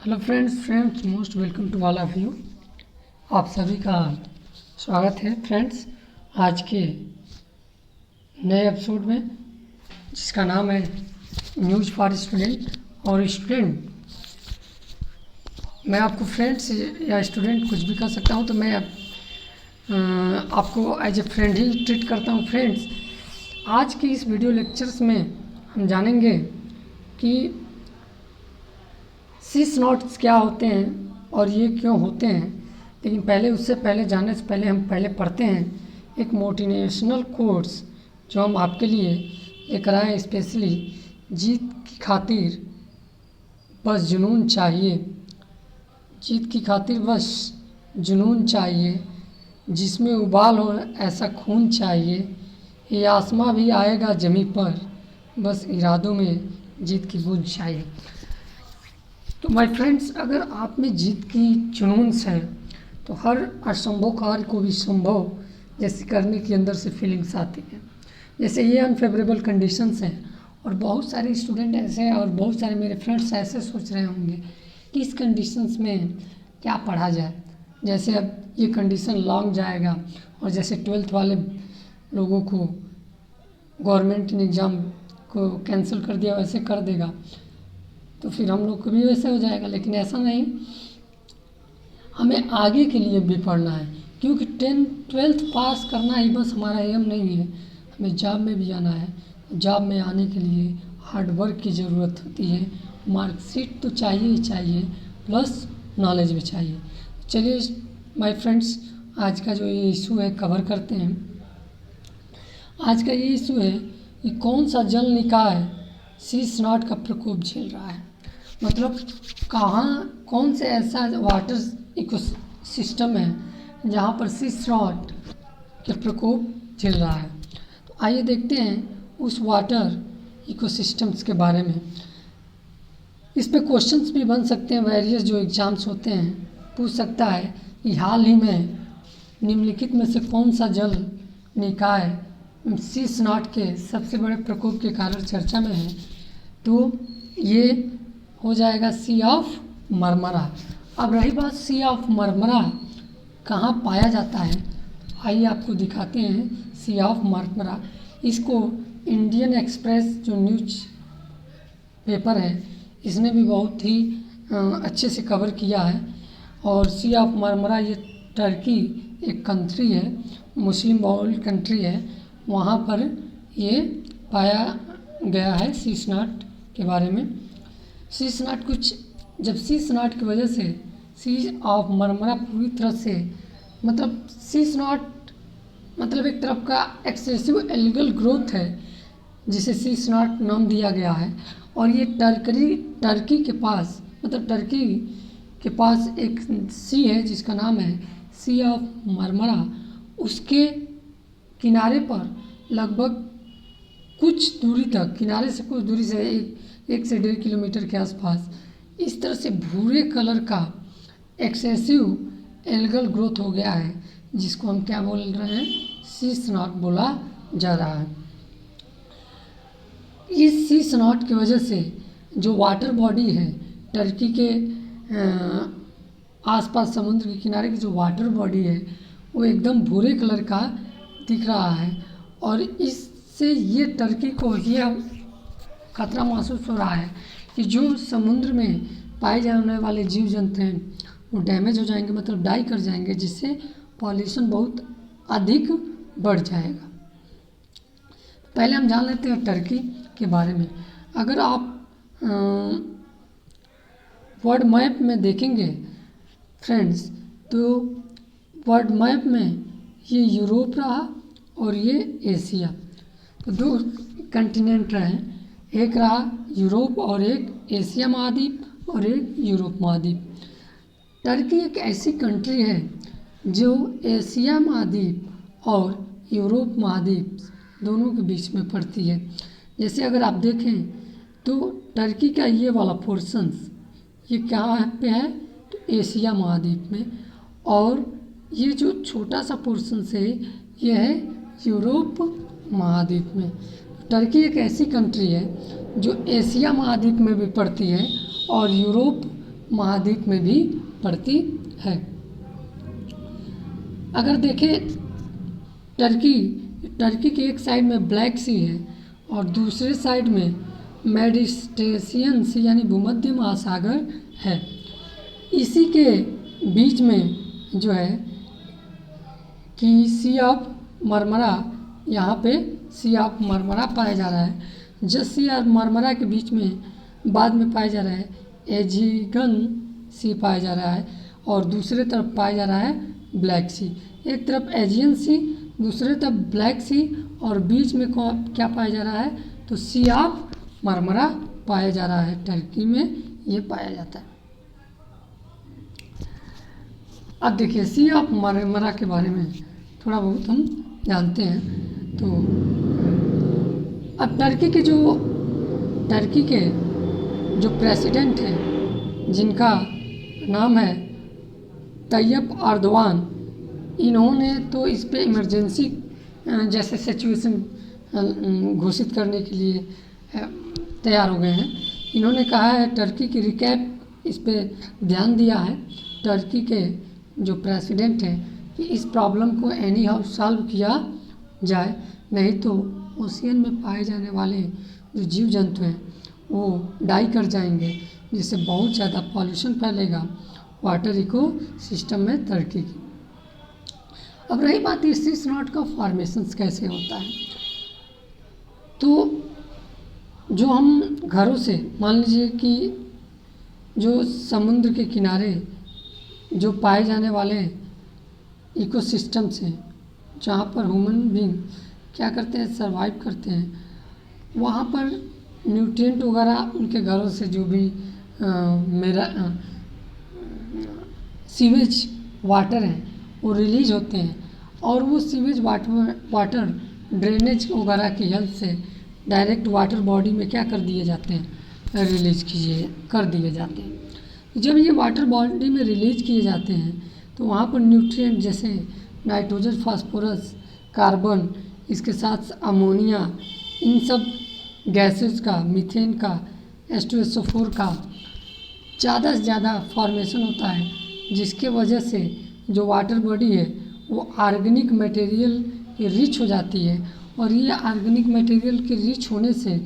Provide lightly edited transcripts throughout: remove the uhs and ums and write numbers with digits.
Hello friends most welcome to all of you. आप सभी का स्वागत है फ्रेंड्स आज के नए एपिसोड में, जिसका नाम है न्यूज़ फॉर स्टूडेंट। और स्टूडेंट, मैं आपको फ्रेंड्स या स्टूडेंट कुछ भी कर सकता हूं, तो मैं आपको एज ए फ्रेंड ही ट्रीट करता हूं। फ्रेंड्स, आज की इस वीडियो लेक्चर्स में हम जानेंगे कि सीस नोट्स क्या होते हैं और ये क्यों होते हैं। लेकिन उससे पहले जानने से पहले हम पढ़ते हैं एक मोटिवेशनल कोट्स जो हम आपके लिए लेकर आए हैं स्पेशली। जीत की खातिर बस जुनून चाहिए, जीत की खातिर बस जुनून चाहिए, जिसमें उबाल हो ऐसा खून चाहिए। ये आसमां भी आएगा ज़मीं पर, बस इरादों में जीत की बूंद चाहिए। तो माय फ्रेंड्स, अगर आप में जीत की जुनून है तो हर असंभव कार्य को भी संभव जैसे करने की अंदर से फीलिंग्स आती हैं। जैसे ये अनफेवरेबल कंडीशंस हैं और बहुत सारे स्टूडेंट ऐसे हैं और बहुत सारे मेरे फ्रेंड्स ऐसे सोच रहे होंगे कि इस कंडीशंस में क्या पढ़ा जाए। जैसे अब ये कंडीशन लॉन्ग जाएगा और जैसे 12th वाले लोगों को गवर्नमेंट ने एग्ज़ाम को कैंसिल कर दिया वैसे कर देगा, तो फिर हम लोग को भी वैसे हो जाएगा। लेकिन ऐसा नहीं, हमें आगे के लिए भी पढ़ना है, क्योंकि 12th पास करना ही बस हमारा एम नहीं है, हमें जॉब में भी आना है। जॉब में आने के लिए हार्ड वर्क की ज़रूरत होती है, मार्कशीट तो चाहिए ही चाहिए, प्लस नॉलेज भी चाहिए। चलिए माय फ्रेंड्स, आज का जो ये इशू है कवर करते हैं। आज का ये इशू है कि कौन सा जल निकाय सीस नॉट का प्रकोप झेल रहा है। मतलब कौन से ऐसा वाटर इकोसिस्टम है जहाँ पर सीस नॉट के प्रकोप झेल रहा है। तो आइए देखते हैं उस वाटर इकोसिस्टम्स के बारे में। इस पे क्वेश्चंस भी बन सकते हैं, वेरियस जो एग्ज़ाम्स होते हैं पूछ सकता है कि हाल ही में निम्नलिखित में से कौन सा जल निकाय सीस नॉट के सबसे बड़े प्रकोप के कारण चर्चा में है। तो ये हो जाएगा सी ऑफ मरमरा। अब रही बात सी ऑफ मरमरा कहाँ पाया जाता है, आइए आपको दिखाते हैं सी ऑफ मरमरा। इसको इंडियन एक्सप्रेस जो न्यूज पेपर है इसने भी बहुत ही अच्छे से कवर किया है। और सी ऑफ मरमरा ये टर्की एक कंट्री है, मुस्लिम बहुल कंट्री है, वहाँ पर ये पाया गया है सीस नॉट के बारे में। सीस नॉट जब सीस नॉट की वजह से सी ऑफ मरमरा पूरी तरह से मतलब सीस नॉट मतलब एक तरफ का एक्सेसिव एल्गल ग्रोथ है जिसे सीस नॉट नाम दिया गया है। और ये टर्की के पास मतलब टर्की के पास एक सी है जिसका नाम है सी ऑफ मरमरा। उसके किनारे पर लगभग कुछ दूरी तक, किनारे से कुछ दूरी से 1 से 1.5 किलोमीटर के आसपास इस तरह से भूरे कलर का एक्सेसिव एल्गल ग्रोथ हो गया है, जिसको हम क्या बोल रहे हैं, सीस नॉट बोला जा रहा है। इस सीस नॉट की वजह से जो वाटर बॉडी है टर्की के आसपास समुद्र के किनारे की जो वाटर बॉडी है वो एकदम भूरे कलर का दिख रहा है। और इससे ये टर्की को ये खतरा महसूस हो रहा है कि जो समुद्र में पाए जाने वाले जीव जंतु हैं वो डैमेज हो जाएंगे, मतलब डाई कर जाएंगे, जिससे पॉल्यूशन बहुत अधिक बढ़ जाएगा। पहले हम जान लेते हैं टर्की के बारे में। अगर आप वर्ल्ड मैप में देखेंगे फ्रेंड्स, तो वर्ल्ड मैप में ये यूरोप रहा और ये एशिया, तो 2 कंटिनेंट रहे, एक रहा यूरोप और एक एशिया महाद्वीप और एक यूरोप महाद्वीप। टर्की एक ऐसी कंट्री है जो एशिया महाद्वीप और यूरोप महाद्वीप दोनों के बीच में पड़ती है। जैसे अगर आप देखें तो टर्की का ये वाला पोर्शंस ये कहाँ पे है, तो एशिया महाद्वीप में, और ये जो छोटा सा पोर्शन है ये है यूरोप महाद्वीप में। टर्की एक ऐसी कंट्री है जो एशिया महाद्वीप में भी पड़ती है और यूरोप महाद्वीप में भी पड़ती है। अगर देखें टर्की के एक साइड में ब्लैक सी है और दूसरे साइड में मेडिटेरेनियन सी यानी भूमध्य महासागर है। इसी के बीच में जो है कि सी ऑफ मरमरा, यहाँ पे सी ऑफ मरमरा पाया जा रहा है। जस्ट सी ऑफ मरमरा के बीच में बाद में पाया जा रहा है एजिगन सी पाया जा रहा है और दूसरे तरफ पाया जा रहा है ब्लैक सी। एक तरफ एजियन सी, दूसरे तरफ ब्लैक सी और बीच में क्या पाया जा रहा है तो सी ऑफ मरमरा पाया जा रहा है। टर्की में ये पाया जाता है। अब देखिए सी ऑफ मरमरा के बारे में थोड़ा बहुत हम जानते हैं। तो अब टर्की के जो प्रेसिडेंट हैं जिनका नाम है तैयब अर्दवान, इन्होंने तो इस पे इमरजेंसी जैसे सिचुएशन घोषित करने के लिए तैयार हो गए हैं। इन्होंने कहा है टर्की की रिकैप इस पे ध्यान दिया है टर्की के जो प्रेसिडेंट हैं कि इस प्रॉब्लम को एनी हाउ सॉल्व किया जाए, नहीं तो ओशियन में पाए जाने वाले जो जीव जंतु हैं वो डाई कर जाएंगे, जिससे बहुत ज़्यादा पॉल्यूशन फैलेगा वाटर इको सिस्टम में टर्की की। अब रही बात सी स्नॉट का फॉर्मेशंस कैसे होता है, तो जो हम घरों से मान लीजिए कि जो समुद्र के किनारे जो पाए जाने वाले इकोसिस्टम्स हैं जहाँ पर ह्यूमन बीइंग क्या करते हैं सर्वाइव करते हैं, वहाँ पर न्यूट्रिएंट वगैरह उनके घरों से जो भी सीवेज वाटर हैं वो रिलीज होते हैं और वो सीवेज वाटर ड्रेनेज वगैरह की हेल्प से डायरेक्ट वाटर बॉडी में क्या कर दिए जाते हैं रिलीज कर दिए जाते हैं। जब ये वाटर बॉडी में रिलीज किए जाते हैं तो वहाँ पर न्यूट्रिएंट जैसे नाइट्रोजन, फास्फोरस, कार्बन, इसके साथ अमोनिया, इन सब गैसेस का, मीथेन का, H2SO4 का ज़्यादा से ज़्यादा फॉर्मेशन होता है, जिसके वजह से जो वाटर बॉडी है वो ऑर्गेनिक मटेरियल की रिच हो जाती है और ये ऑर्गेनिक मटेरियल के रिच होने से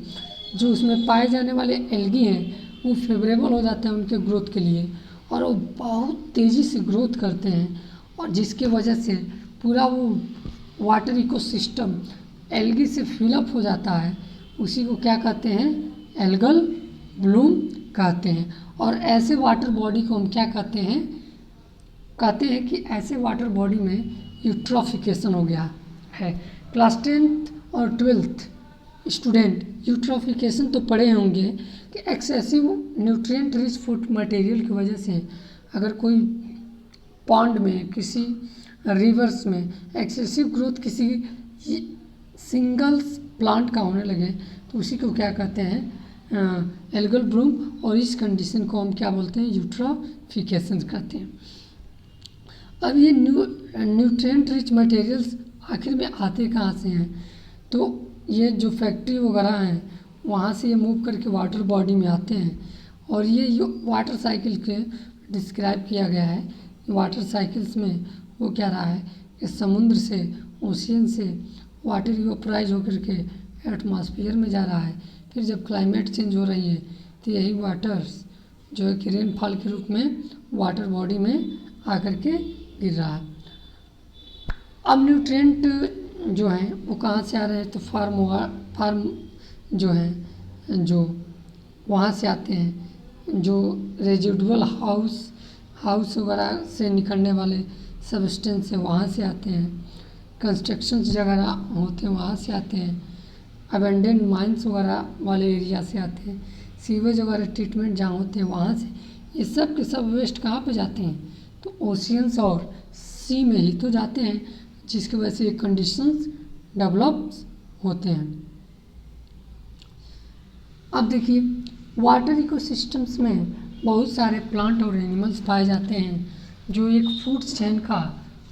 जो उसमें पाए जाने वाले एल्गी हैं वो फेवरेबल हो जाते हैं उनके ग्रोथ के लिए और वो बहुत तेज़ी से ग्रोथ करते हैं और जिसके वजह से पूरा वो वाटर इकोसिस्टम एल्गी से फिलअप हो जाता है। उसी को क्या कहते हैं एल्गल ब्लूम कहते हैं। और ऐसे वाटर बॉडी को हम क्या कहते हैं कि ऐसे वाटर बॉडी में यूट्रोफिकेशन हो गया है। क्लास 10th और 12th स्टूडेंट यूट्रोफिकेशन तो पढ़े होंगे कि excessive nutrient rich food material की वजह से अगर कोई पॉन्ड में, किसी रिवर्स में एक्सेसिव ग्रोथ किसी सिंगल प्लांट का होने लगे तो उसी को क्या कहते हैं एल्गल ब्लूम, और इस कंडीशन को हम क्या बोलते हैं यूट्रोफिकेशन कहते हैं। अब ये न्यूट्रिएंट रिच मटेरियल्स आखिर में आते कहाँ से हैं, तो ये जो फैक्ट्री वगैरह हैं वहाँ से ये मूव करके वाटर बॉडी में आते हैं और ये वाटर साइकिल के डिस्क्राइब किया गया है। वाटर साइकिल्स में वो क्या रहा है कि समुद्र से, ओशियन से वाटर इवेपोराइज होकर के एटमॉस्फेयर में जा रहा है। फिर जब क्लाइमेट चेंज हो रही है तो यही वाटर्स जो है कि रेनफॉल के रूप में वाटर बॉडी में आकर के गिर रहा है। अब न्यूट्रिएंट जो हैं वो कहाँ से आ रहे हैं, तो फार्म जो हैं जो वहाँ से आते हैं, जो रेजिडुअल हाउस वगैरह से निकलने वाले सब्सटेंस है वहाँ से आते हैं, कंस्ट्रक्शंस वगैरह होते हैं वहाँ से आते हैं, अबेंडेंट माइंस वगैरह वाले एरिया से आते हैं, सीवेज वगैरह ट्रीटमेंट जहाँ होते हैं वहाँ से। ये सब के सब वेस्ट कहाँ पे जाते हैं, तो ओशियंस और सी में ही तो जाते हैं, जिसकी वजह से ये कंडीशंस डेवलप होते हैं। अब देखिए वाटर इकोसिस्टम्स में बहुत सारे प्लांट और एनिमल्स पाए जाते हैं जो एक फूड चेन का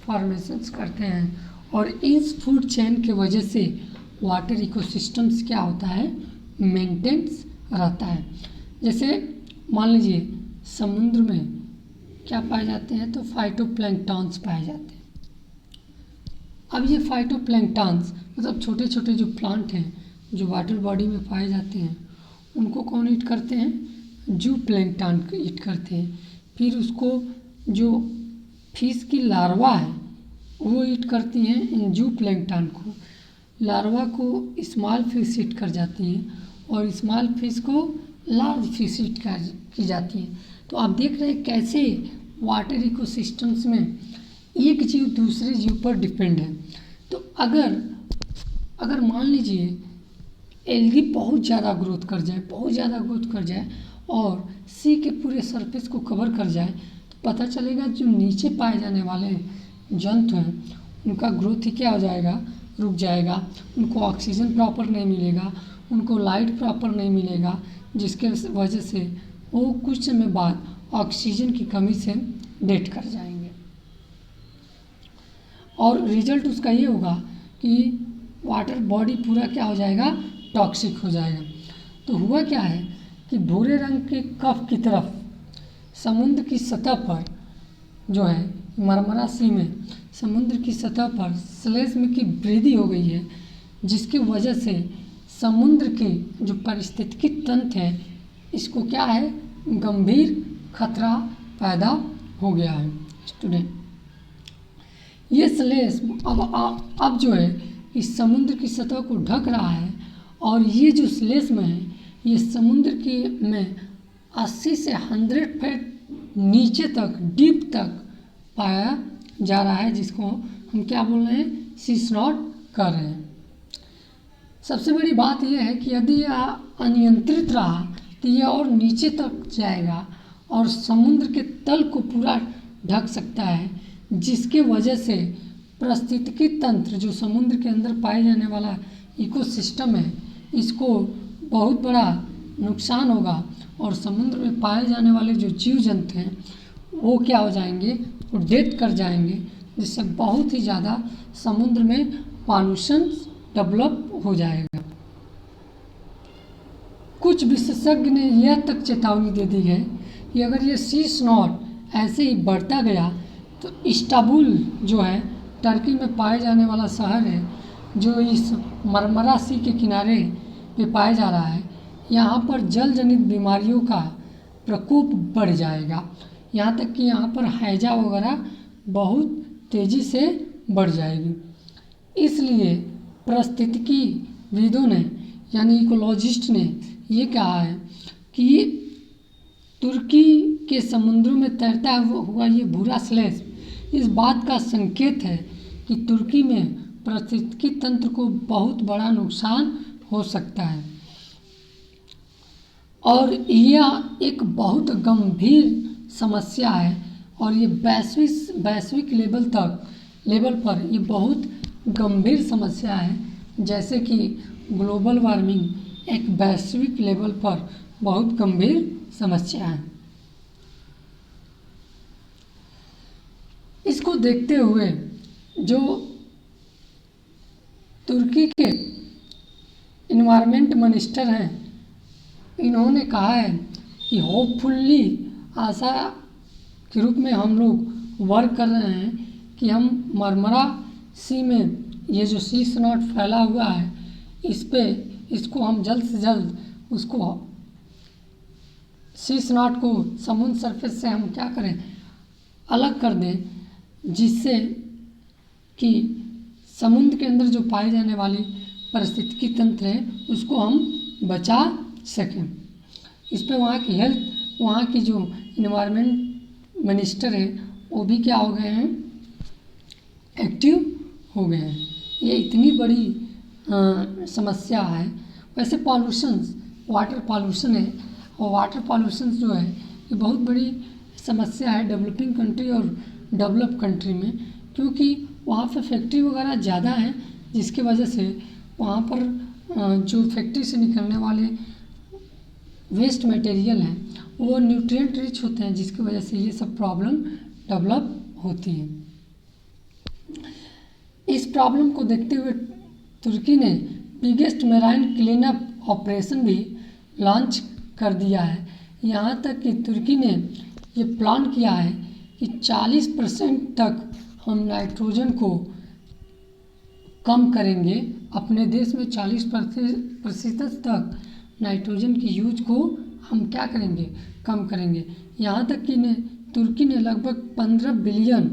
फॉर्मेशंस करते हैं और इस फूड चेन के वजह से वाटर इकोसिस्टम्स क्या होता है मेंटेन्स रहता है। जैसे मान लीजिए समुद्र में क्या पाए जाते हैं, तो फाइटोप्लैंक्टन्स पाए जाते हैं। अब ये फाइटोप्लैंक्टन्स मतलब छोटे छोटे जो प्लांट हैं जो वाटर बॉडी में पाए जाते हैं, उनको कौन ईट करते हैं, जू प्लैंक्टन ईट करते हैं। फिर उसको जो फिश की लार्वा है वो ईट करती हैं इन जू प्लैंक्टन को। लार्वा को स्मॉल फिश ईट कर जाती हैं और स्मॉल फिश को लार्ज फिश ईट की जाती हैं। तो आप देख रहे हैं कैसे वाटर इकोसिस्टम्स में एक जीव दूसरे जीव पर डिपेंड है। तो अगर मान लीजिए एल्गी बहुत ज़्यादा ग्रोथ कर जाए और सी के पूरे सरफेस को कवर कर जाए, तो पता चलेगा जो नीचे पाए जाने वाले जंतु हैं उनका ग्रोथ ही क्या हो जाएगा, रुक जाएगा। उनको ऑक्सीजन प्रॉपर नहीं मिलेगा, उनको लाइट प्रॉपर नहीं मिलेगा, जिसके वजह से वो कुछ समय बाद ऑक्सीजन की कमी से डेथ कर जाएंगे। और रिजल्ट उसका ये होगा कि वाटर बॉडी पूरा क्या हो जाएगा, टॉक्सिक हो जाएगा। तो हुआ क्या है कि भूरे रंग के कफ की तरफ समुद्र की सतह पर जो है मरमरा सी में समुद्र की सतह पर श्लेष्म की वृद्धि हो गई है, जिसकी वजह से समुद्र के जो पारिस्थितिकी तंत्र है इसको क्या है, गंभीर खतरा पैदा हो गया है। स्टूडेंट, ये श्लेष्म अब जो है इस समुद्र की सतह को ढक रहा है और ये जो श्लेष्म है ये समुद्र की में 80 से 100 फीट नीचे तक डीप तक पाया जा रहा है, जिसको हम क्या बोल रहे हैं, सी स्नॉट कर रहे हैं। सबसे बड़ी बात यह है कि यदि यह अनियंत्रित रहा तो यह और नीचे तक जाएगा और समुद्र के तल को पूरा ढक सकता है, जिसके वजह से पारिस्थितिकी तंत्र जो समुद्र के अंदर पाए जाने वाला इकोसिस्टम है इसको बहुत बड़ा नुकसान होगा और समुद्र में पाए जाने वाले जो जीव जंतु हैं वो क्या हो जाएंगे, वो डेथ कर जाएंगे, जिससे बहुत ही ज़्यादा समुद्र में पॉल्यूशन डेवलप हो जाएगा। कुछ विशेषज्ञ ने यह तक चेतावनी दे दी है कि अगर ये सी स्नॉट ऐसे ही बढ़ता गया तो इस्तांबुल जो है टर्की में पाए जाने वाला शहर है जो इस मरमरा सी के किनारे पे पाया जा रहा है, यहाँ पर जल जनित बीमारियों का प्रकोप बढ़ जाएगा। यहाँ तक कि यहाँ पर हैजा वगैरह बहुत तेज़ी से बढ़ जाएगी। इसलिए पारिस्थितिकीविदों ने यानी इकोलॉजिस्ट ने ये कहा है कि तुर्की के समुद्रों में तैरता हुआ ये भूरा श्लेष्म इस बात का संकेत है कि तुर्की में पारिस्थितिकी तंत्र को बहुत बड़ा नुकसान हो सकता है और यह एक बहुत गंभीर समस्या है और ये वैश्विक लेवल पर ये बहुत गंभीर समस्या है, जैसे कि ग्लोबल वार्मिंग एक वैश्विक लेवल पर बहुत गंभीर समस्या है। इसको देखते हुए जो तुर्की के इन्वायरमेंट मिनिस्टर हैं इन्होंने कहा है कि होपफुली आशा के रूप में हम लोग वर्क कर रहे हैं कि हम मरमरा सी में ये जो सी स्नॉट फैला हुआ है इसको हम जल्द से जल्द उसको सी स्नॉट को समुद्र सरफेस से हम क्या करें, अलग कर दें, जिससे कि समुद्र के अंदर जो पाए जाने वाली पारिस्थितिकी तंत्र है उसको हम बचा सकें। इस पर वहाँ की जो इन्वायरमेंट मिनिस्टर है वो भी क्या हो गए हैं, एक्टिव हो गए हैं। ये इतनी बड़ी समस्या है। वैसे वाटर पॉल्यूशन है और वाटर पॉल्यूशन जो है ये बहुत बड़ी समस्या है डेवलपिंग कंट्री और डेवलप कंट्री में, क्योंकि वहाँ पे फैक्ट्री वगैरह ज़्यादा है, जिसकी वजह से वहाँ पर जो फैक्ट्री से निकलने वाले वेस्ट मटेरियल हैं वो न्यूट्रिएंट रिच होते हैं, जिसकी वजह से ये सब प्रॉब्लम डेवलप होती है। इस प्रॉब्लम को देखते हुए तुर्की ने बिगेस्ट मेराइन क्लीनअप ऑपरेशन भी लॉन्च कर दिया है। यहाँ तक कि तुर्की ने ये प्लान किया है कि 40% तक हम नाइट्रोजन को कम करेंगे, अपने देश में 40% तक नाइट्रोजन की यूज को हम क्या करेंगे, कम करेंगे। यहाँ तक कि तुर्की ने लगभग 15 बिलियन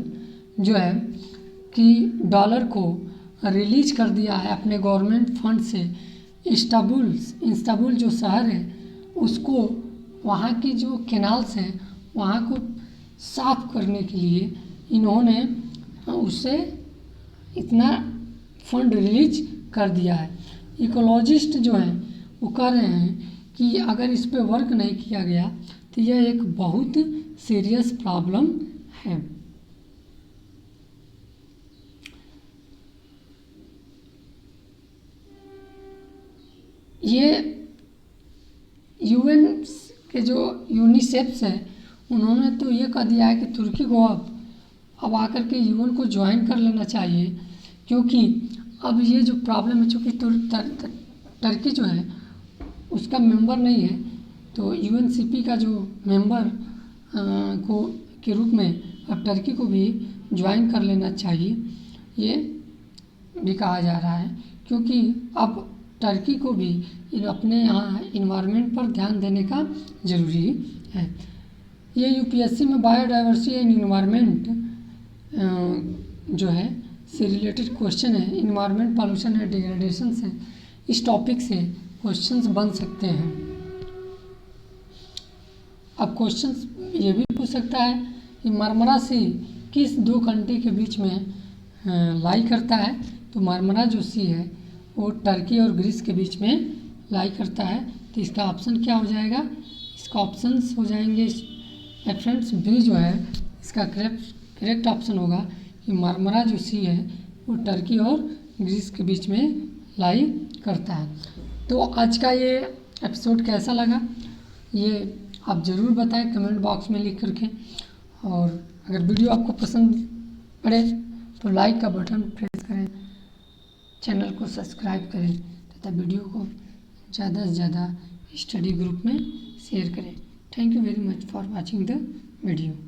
जो है कि डॉलर को रिलीज कर दिया है अपने गवर्नमेंट फंड से। इस्तांबुल जो शहर है उसको, वहाँ की जो कैनाल्स हैं वहाँ को साफ करने के लिए इन्होंने उससे इतना फंड रिलीज कर दिया है। इकोलॉजिस्ट जो हैं वो कह रहे हैं कि अगर इस पे वर्क नहीं किया गया तो यह एक बहुत सीरियस प्रॉब्लम है। ये यूएन के जो यूनिसेफ है उन्होंने तो ये कह दिया है कि तुर्की को अब आकर के यूएन को ज्वाइन कर लेना चाहिए, क्योंकि अब ये जो प्रॉब्लम है, चूँकि टर्की जो है उसका मेंबर नहीं है, तो यूएनसीपी का जो मेंबर के रूप में अब टर्की को भी ज्वाइन कर लेना चाहिए, ये भी कहा जा रहा है। क्योंकि अब टर्की को भी अपने यहाँ इन्वायरमेंट पर ध्यान देने का ज़रूरी है। ये यूपीएससी में बायोडाइवर्सिटी एंड इन्वायरमेंट जो है से रिलेटेड क्वेश्चन है, इन्वायरमेंट पॉल्यूशन एंड डिग्रेडेशन से, इस टॉपिक से क्वेश्चंस बन सकते हैं। अब क्वेश्चंस ये भी पूछ सकता है कि मार्मरा सी किस दो कंट्री के बीच में लाई करता है, तो मार्मरा जो सी है वो टर्की और ग्रीस के बीच में लाई करता है। तो इसका ऑप्शन क्या हो जाएगा, इसका ऑप्शंस हो जाएंगे फ्रेंड्स बी जो है इसका करेक्ट ऑप्शन होगा कि मार्मरा जो सी है वो टर्की और ग्रीस के बीच में लाई करता है। तो आज का ये एपिसोड कैसा लगा ये आप ज़रूर बताएं कमेंट बॉक्स में लिख करके, और अगर वीडियो आपको पसंद पड़े तो लाइक का बटन प्रेस करें, चैनल को सब्सक्राइब करें तथा वीडियो को ज़्यादा से ज़्यादा स्टडी ग्रुप में शेयर करें। Thank you very much for watching the video.